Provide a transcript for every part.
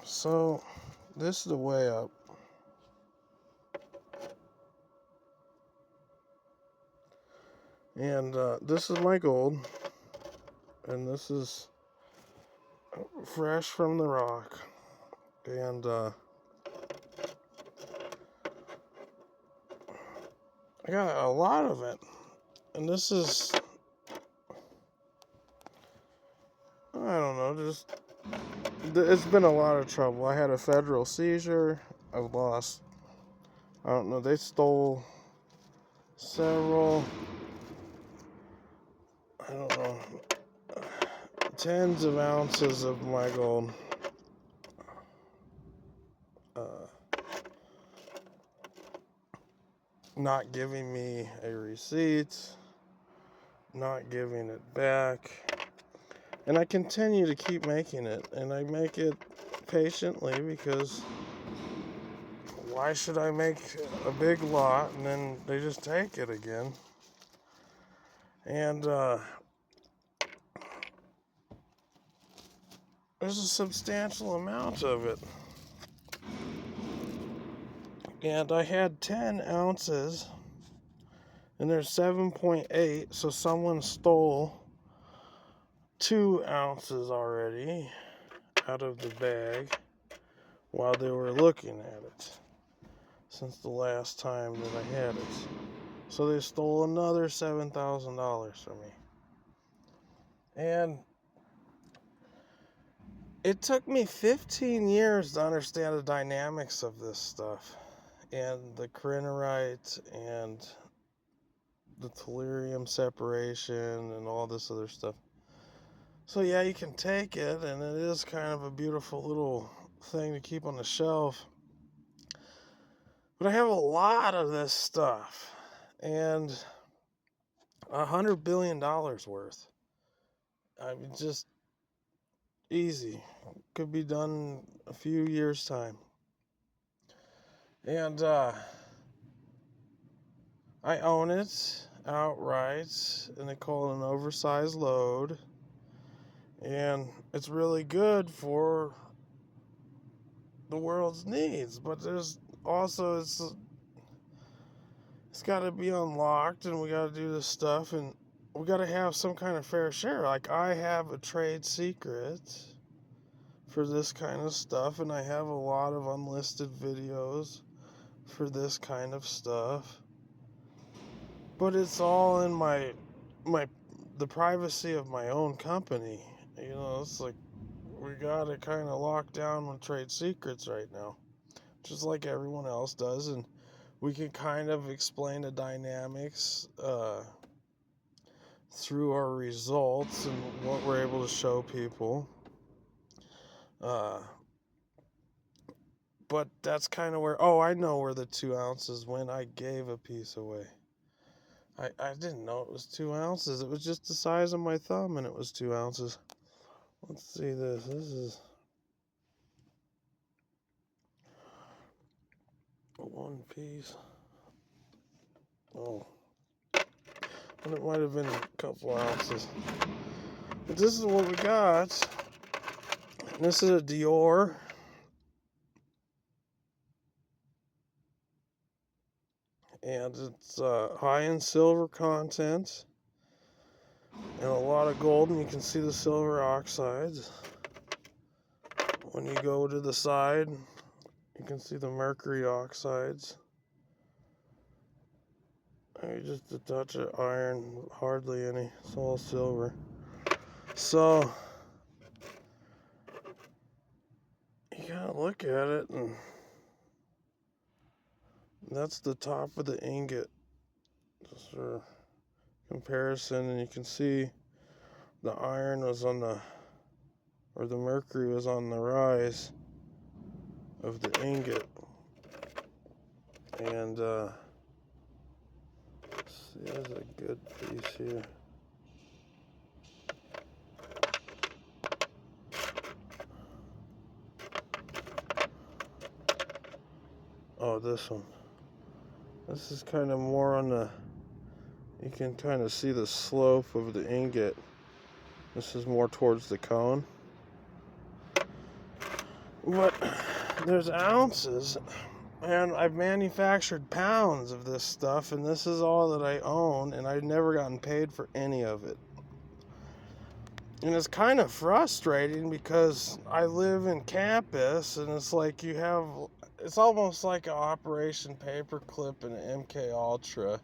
So this is the way up. And this is my gold. And this is fresh from the rock. And I got a lot of it. And this is, I don't know, just, it's been a lot of trouble. I had a federal seizure. I've lost, I don't know, they stole several, I don't know, tens of ounces of my gold. Not giving me a receipt, not giving it back. And I continue to keep making it, and I make it patiently because why should I make a big lot and then they just take it again? And there's a substantial amount of it. And I had 10 ounces, and there's 7.8, so someone stole 2 ounces already out of the bag while they were looking at it since the last time that I had it. So they stole another $7,000 from me. And it took me 15 years to understand the dynamics of this stuff and the crinolite and the tellurium separation and all this other stuff. So yeah, you can take it, and it is kind of a beautiful little thing to keep on the shelf. But I have a lot of this stuff, and $100 billion worth. I mean, just easy. Could be done a few years' time. And I own it outright, and they call it an oversized load. And it's really good for the world's needs, but there's also it's got to be unlocked, and we got to do this stuff, and we got to have some kind of fair share. Like, I have a trade secret for this kind of stuff, and I have a lot of unlisted videos for this kind of stuff, but it's all in the privacy of my own company. You know, it's like we got to kind of lock down on trade secrets right now, just like everyone else does, and we can kind of explain the dynamics through our results and what we're able to show people. But that's kind of where, I know where the 2 ounces went. I gave a piece away. I didn't know it was 2 ounces. It was just the size of my thumb, and it was 2 ounces. Let's see this. This is one piece. Oh. And it might have been a couple ounces. But this is what we got. And this is a Dior. And it's high in silver content. And a lot of gold. And you can see the silver oxides. When you go to the side, you can see the mercury oxides. Just a touch of iron, hardly any. It's all silver. So you gotta look at it, and that's the top of the ingot, just for comparison. And you can see the iron was on the mercury was on the rise of the ingot. And let's see, there's a good piece here. Oh, this one. This is kind of more on the, you can kind of see the slope of the ingot. This is more towards the cone. But there's ounces, and I've manufactured pounds of this stuff, and this is all that I own, and I've never gotten paid for any of it. And it's kind of frustrating because I live in campus, and it's like it's almost like an Operation Paperclip and an MK Ultra,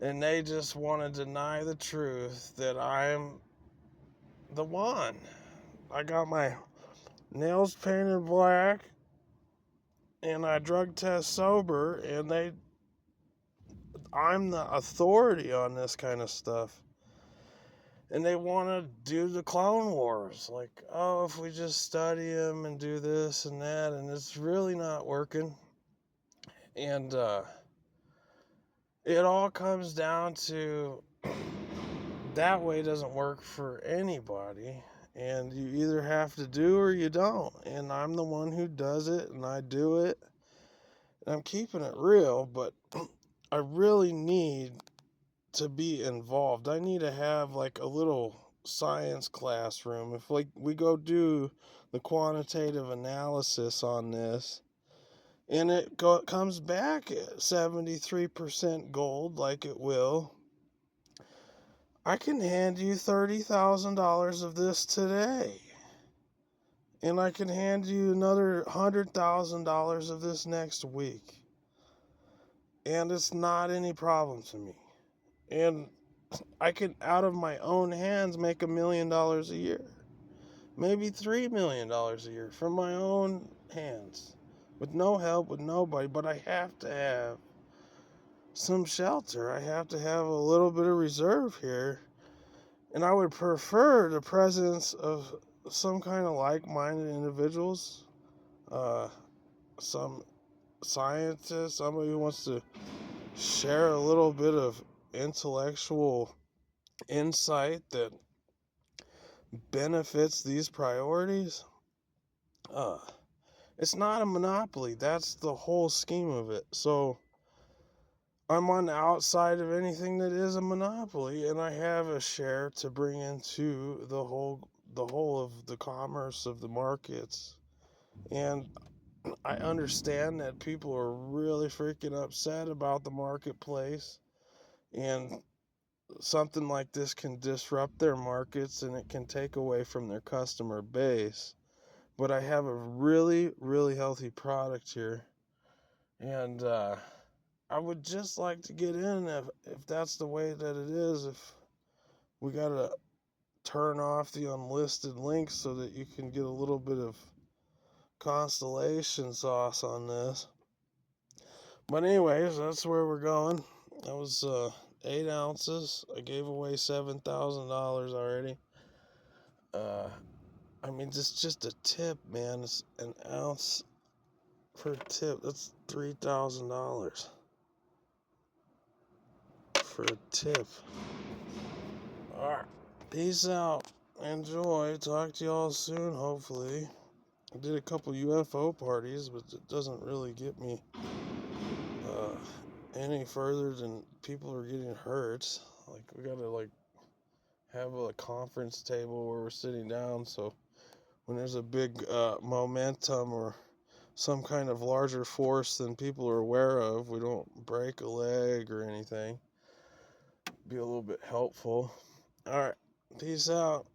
and they just want to deny the truth that I'm the one. I got my nails painted black, and I drug test sober, and I'm the authority on this kind of stuff. And they want to do the Clone Wars. Like, oh, if we just study them and do this and that, and it's really not working. And it all comes down to that way doesn't work for anybody. And you either have to do or you don't. And I'm the one who does it, and I do it. And I'm keeping it real, but I really need to be involved. I need to have like a little science classroom. If like we go do the quantitative analysis on this, and comes back at 73% gold, like it will, I can hand you $30,000 of this today, and I can hand you another $100,000 of this next week, and it's not any problem to me. And I can, out of my own hands, make $1 million a year. Maybe $3 million a year from my own hands. With no help, with nobody. But I have to have some shelter. I have to have a little bit of reserve here. And I would prefer the presence of some kind of like-minded individuals. Some scientist, somebody who wants to share a little bit of intellectual insight that benefits these priorities. Uh, it's not a monopoly. That's the whole scheme of it. So I'm on the outside of anything that is a monopoly, and I have a share to bring into the whole of the commerce of the markets. And I understand that people are really freaking upset about the marketplace, and something like this can disrupt their markets and it can take away from their customer base. But I have a really, really healthy product here, and I would just like to get in if that's the way that it is. If we gotta turn off the unlisted links so that you can get a little bit of constellation sauce on this. But anyways, that's where we're going. That was 8 ounces. I gave away $7,000 already. I mean, just a tip, man. It's an ounce per tip. That's $3,000 for a tip. Alright. Peace out. Enjoy. Talk to y'all soon, hopefully. I did a couple UFO parties, but it doesn't really get me any further than people are getting hurt. Like, we gotta, like, have a conference table where we're sitting down, so when there's a big momentum or some kind of larger force than people are aware of, we don't break a leg or anything. Be a little bit helpful. Alright, peace out.